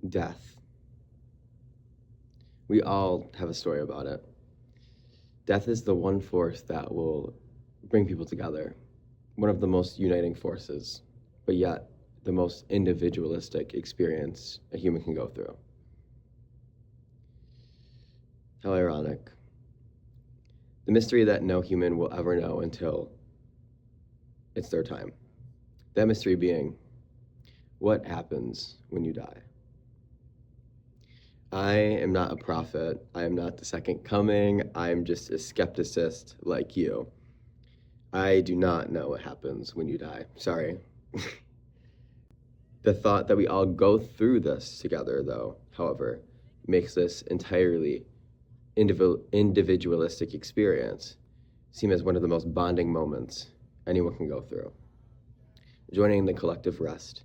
Death. We all have a story about it. Death is the one force that will bring people together, one of the most uniting forces, but yet the most individualistic experience a human can go through. How ironic. The mystery that no human will ever know until it's their time. That mystery being, what happens when you die? I am not a prophet. I am not the second coming. I am just a skepticist like you. I do not know what happens when you die. Sorry. The thought that we all go through this together, though, however, makes this entirely individualistic experience seem as one of the most bonding moments anyone can go through. Joining the collective rest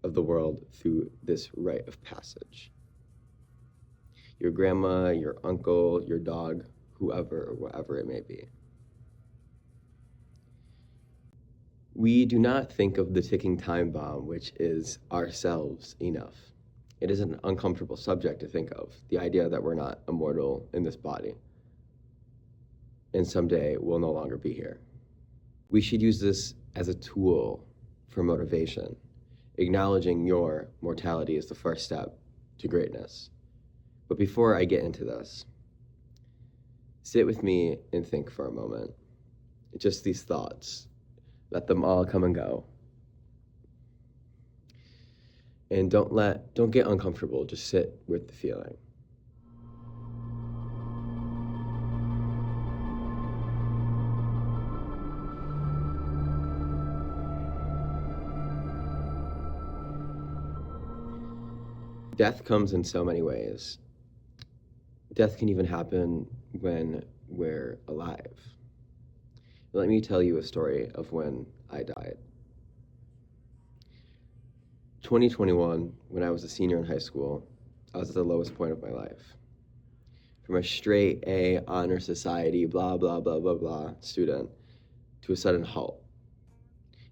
of the world through this rite of passage. Your grandma, your uncle, your dog, whoever or whatever it may be. We do not think of the ticking time bomb, which is ourselves, enough. It is an uncomfortable subject to think of, the idea that we're not immortal in this body, and someday we'll no longer be here. We should use this as a tool for motivation. Acknowledging your mortality is the first step to greatness. But before I get into this, sit with me and think for a moment. Just these thoughts. Let them all come and go. And don't get uncomfortable, just sit with the feeling. Death comes in so many ways. Death can even happen when we're alive. Let me tell you a story of when I died. 2021, when I was a senior in high school, I was at the lowest point of my life. From a straight A, honor society, blah, blah, blah, blah, blah student to a sudden halt.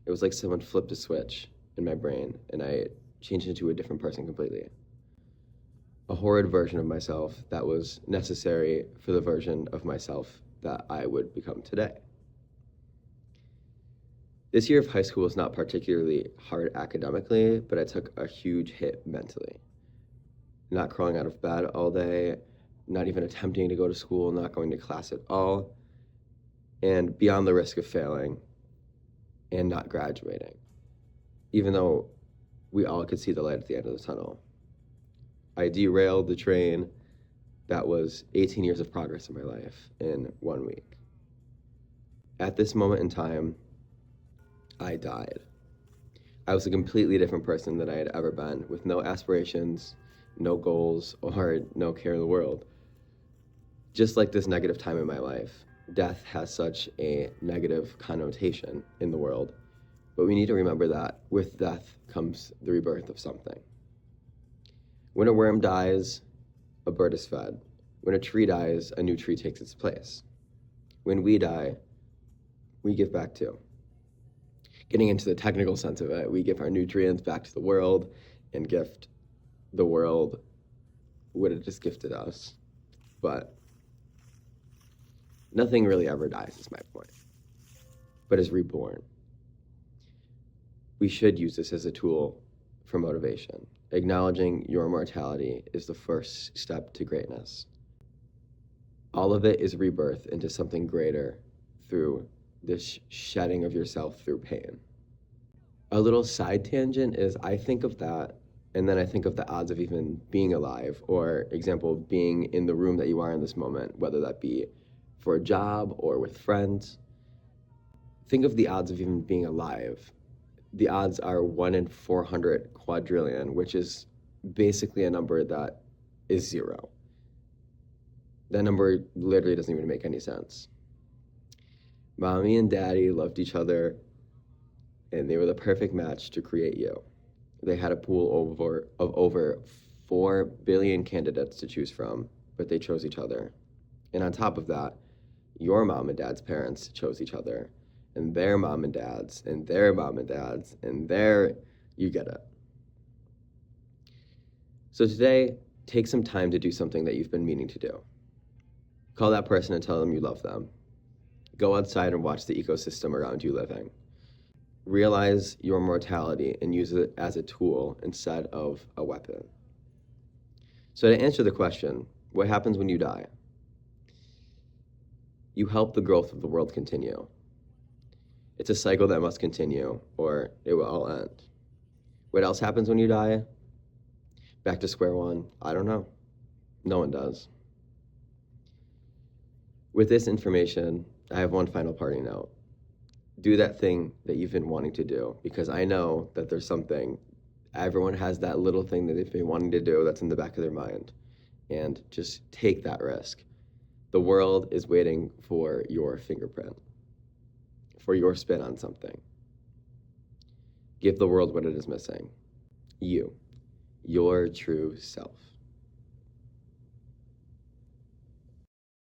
It was like someone flipped a switch in my brain and I changed into a different person completely. A horrid version of myself that was necessary for the version of myself that I would become today. This year of high school was not particularly hard academically, but I took a huge hit mentally. Not crawling out of bed all day, not even attempting to go to school, not going to class at all, and beyond the risk of failing and not graduating, even though we all could see the light at the end of the tunnel. I derailed the train that was 18 years of progress in my life in 1 week. At this moment in time, I died. I was a completely different person than I had ever been, with no aspirations, no goals, or no care in the world. Just like this negative time in my life, death has such a negative connotation in the world, but we need to remember that with death comes the rebirth of something. When a worm dies, a bird is fed. When a tree dies, a new tree takes its place. When we die, we give back too. Getting into the technical sense of it, we give our nutrients back to the world and gift the world what it just gifted us. But nothing really ever dies, is my point, but is reborn. We should use this as a tool for motivation. Acknowledging your mortality is the first step to greatness. All of it is rebirth into something greater through this shedding of yourself through pain. A little side tangent is I think of that, and then I think of the odds of even being alive, or example, being in the room that you are in this moment, whether that be for a job or with friends. Think of the odds of even being alive. The odds are 1 in 400 quadrillion, which is basically a number that is zero. That number literally doesn't even make any sense. Mommy and daddy loved each other, and they were the perfect match to create you. They had a pool of over 4 billion candidates to choose from, but they chose each other. And on top of that, your mom and dad's parents chose each other, and their mom and dads, and their mom and dads, and you get it. So today, take some time to do something that you've been meaning to do. Call that person and tell them you love them. Go outside and watch the ecosystem around you living. Realize your mortality and use it as a tool instead of a weapon. So to answer the question, what happens when you die? You help the growth of the world continue. It's a cycle that must continue, or it will all end. What else happens when you die? Back to square one? I don't know. No one does. With this information, I have one final parting note. Do that thing that you've been wanting to do, because I know that there's something, everyone has that little thing that they've been wanting to do that's in the back of their mind, and just take that risk. The world is waiting for your fingerprint, for your spin on something. Give the world what it is missing. You, your true self.